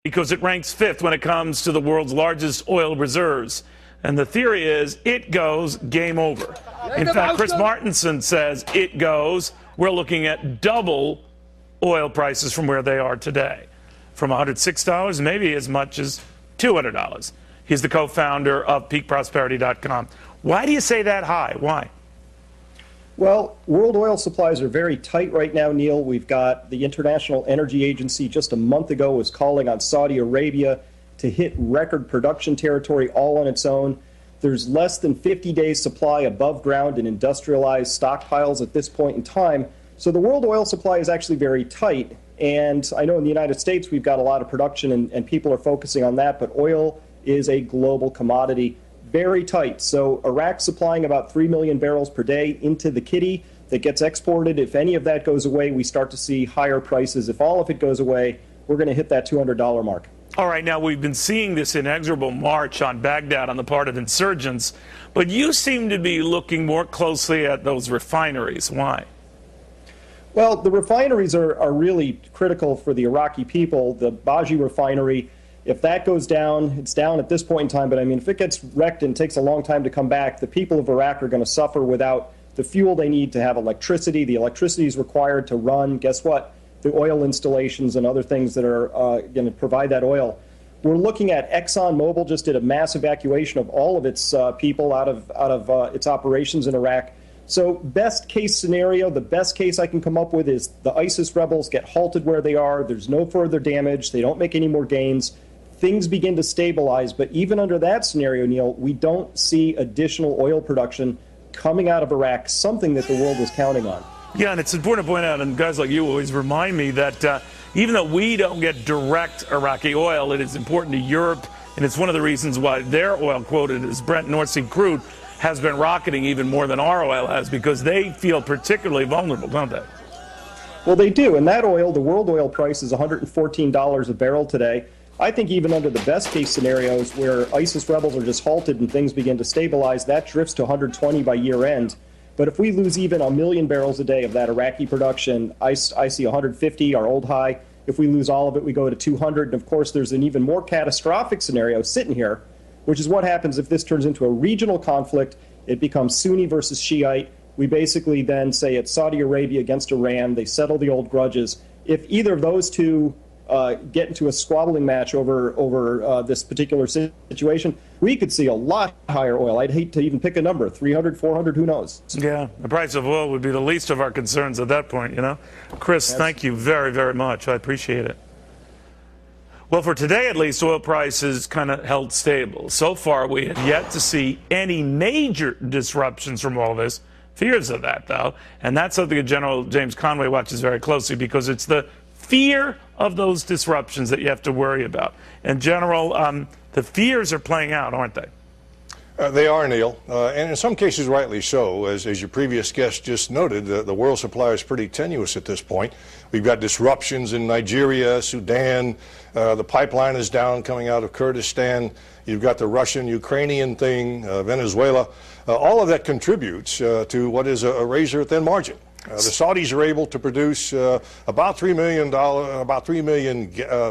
because it ranks 5th when it comes to the world's largest oil reserves. And the theory is it goes game over. In fact, Chris Martenson says it goes, we're looking at double oil prices from where they are today, from $106, maybe as much as $200. He's the co-founder of peakprosperity.com. Why do you say that high? Why? Well, world oil supplies are very tight right now, Neil. We've got the International Energy Agency just a month ago was calling on Saudi Arabia to hit record production territory all on its own. There's less than 50 days supply above ground in industrialized stockpiles at this point in time. So the world oil supply is actually very tight. And I know in the United States we've got a lot of production and people are focusing on that, but oil is a global commodity. Very tight. So Iraq's supplying about 3 million barrels per day into the kitty that gets exported. If any of that goes away, we start to see higher prices. If all of it goes away, we're going to hit that $200 mark. All right, now we've been seeing this inexorable march on Baghdad on the part of insurgents, but you seem to be looking more closely at those refineries. Why? Well, the refineries are really critical for the Iraqi people. The Baji refinery, if that goes down, it's down at this point in time, but I mean, if it gets wrecked and takes a long time to come back, the people of Iraq are going to suffer without the fuel they need to have electricity. The electricity is required to run, guess what? The oil installations and other things that are going to provide that oil. We're looking at ExxonMobil just did a mass evacuation of all of its people out of its operations in Iraq. So best case scenario, the best case I can come up with is the ISIS rebels get halted where they are. There's no further damage. They don't make any more gains. Things begin to stabilize. But even under that scenario, Neil, we don't see additional oil production coming out of Iraq, something that the world was counting on. Yeah, and it's important to point out, and guys like you always remind me, that even though we don't get direct Iraqi oil, it is important to Europe, and it's one of the reasons why their oil, quoted as Brent North Sea crude, has been rocketing even more than our oil has, because they feel particularly vulnerable, don't they? Well, they do, and that oil, the world oil price is $114 a barrel today. I think even under the best case scenarios where ISIS rebels are just halted and things begin to stabilize, that drifts to 120 by year end. But if we lose even 1 million barrels a day of that Iraqi production, I see 150, our old high. If we lose all of it, we go to 200. And of course, there's an even more catastrophic scenario sitting here, which is what happens if this turns into a regional conflict. It becomes Sunni versus Shiite. We basically then say it's Saudi Arabia against Iran. They settle the old grudges. If either of those two get into a squabbling match over this particular situation, we could see a lot higher oil. I'd hate to even pick a number, 300, 400, who knows? Yeah, the price of oil would be the least of our concerns at that point, you know? Chris, yes. Thank you very, very much. I appreciate it. Well, for today at least, oil prices kind of held stable. So far, we have yet to see any major disruptions from all this. Fears of that, though. And that's something that General James Conway watches very closely, because it's the fear of those disruptions that you have to worry about. And General, the fears are playing out, aren't they? They are, Neil, and in some cases rightly so. As your previous guest just noted, the world supply is pretty tenuous at this point. We've got disruptions in Nigeria, Sudan, the pipeline is down coming out of Kurdistan, you've got the Russian-Ukrainian thing, Venezuela. All of that contributes to what is a razor-thin margin. The Saudis are able to produce about 3 million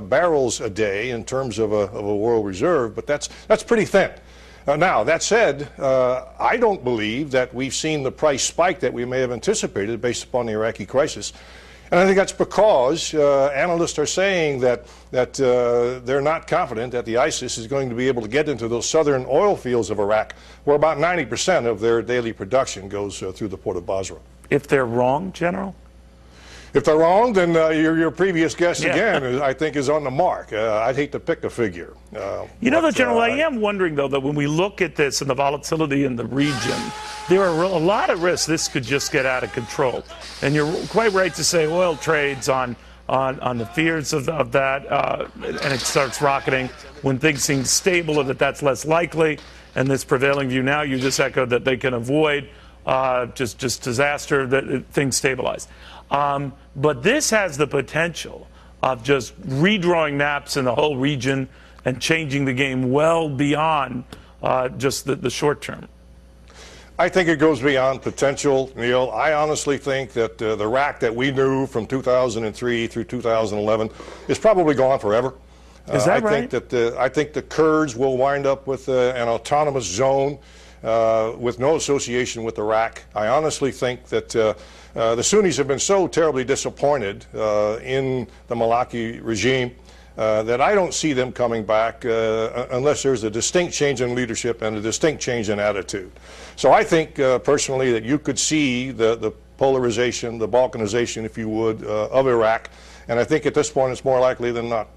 barrels a day in terms of a world reserve, but that's pretty thin. Now, that said, I don't believe that we've seen the price spike that we may have anticipated based upon the Iraqi crisis. And I think that's because analysts are saying that they're not confident that the ISIS is going to be able to get into those southern oil fields of Iraq, where about 90% of their daily production goes through the port of Basra. If they're wrong, General? If they're wrong, then your previous guest again, I think, is on the mark. I'd hate to pick a figure. You know, General, I am wondering, though, that when we look at this and the volatility in the region, there are a lot of risks this could just get out of control. And you're quite right to say oil trades on the fears of that, and it starts rocketing when things seem stable, or that's less likely. And this prevailing view now, you just echoed that they can avoid just disaster, that things stabilize. But this has the potential of just redrawing maps in the whole region and changing the game well beyond just the short term. I think it goes beyond potential, Neil. I honestly think that the Iraq that we knew from 2003 through 2011 is probably gone forever. Is that right? I think the Kurds will wind up with an autonomous zone with no association with Iraq. I honestly think that the Sunnis have been so terribly disappointed in the Maliki regime that I don't see them coming back unless there's a distinct change in leadership and a distinct change in attitude. So I think personally that you could see the polarization, the balkanization, if you would, of Iraq. And I think at this point it's more likely than not.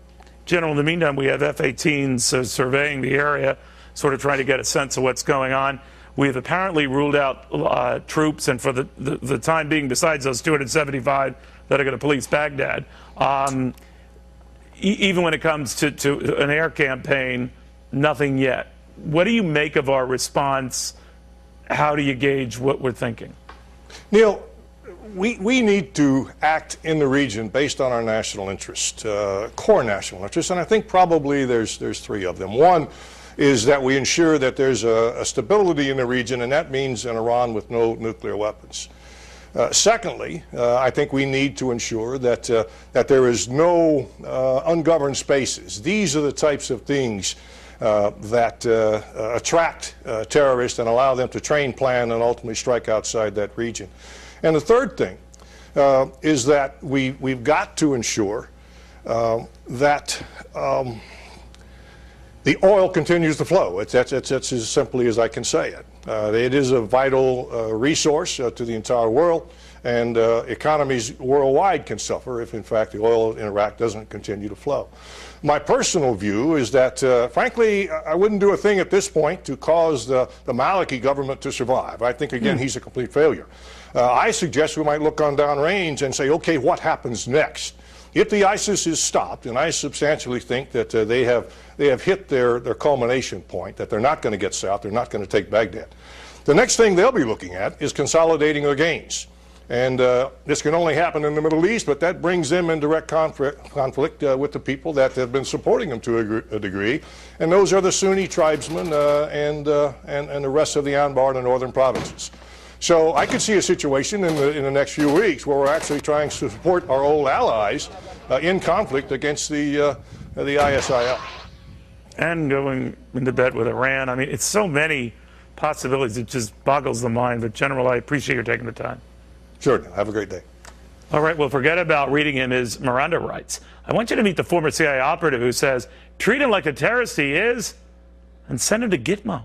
General, in the meantime, we have F-18s surveying the area, sort of trying to get a sense of what's going on. We've apparently ruled out troops, and for the time being, besides those 275 that are going to police Baghdad, even when it comes to an air campaign, nothing yet. What do you make of our response? How do you gauge what we're thinking? Neil, we need to act in the region based on our national interest, core national interest, and I think probably there's three of them. One is that we ensure that there's a stability in the region, and that means an Iran with no nuclear weapons. Secondly, I think we need to ensure that there is no ungoverned spaces. These are the types of things that attract terrorists and allow them to train, plan, and ultimately strike outside that region. And the third thing is that we've got to ensure that the oil continues to flow. That's as simply as I can say it. It is a vital resource to the entire world, and economies worldwide can suffer if, in fact, the oil in Iraq doesn't continue to flow. My personal view is that, frankly, I wouldn't do a thing at this point to cause the Maliki government to survive. I think, again, he's a complete failure. I suggest we might look on downrange and say, okay, what happens next? If the ISIS is stopped, and I substantially think that they have hit their culmination point, that they're not going to get south, they're not going to take Baghdad. The next thing they'll be looking at is consolidating their gains. And this can only happen in the Middle East, but that brings them in direct conflict with the people that have been supporting them to a degree. And those are the Sunni tribesmen and the rest of the Anbar and the northern provinces. So I could see a situation in the next few weeks where we're actually trying to support our old allies in conflict against the ISIL. And going into bed with Iran. I mean, it's so many possibilities. It just boggles the mind. But, General, I appreciate your taking the time. Sure. Have a great day. All right. Well, forget about reading him his Miranda rights. I want you to meet the former CIA operative who says, treat him like a terrorist he is, and send him to Gitmo.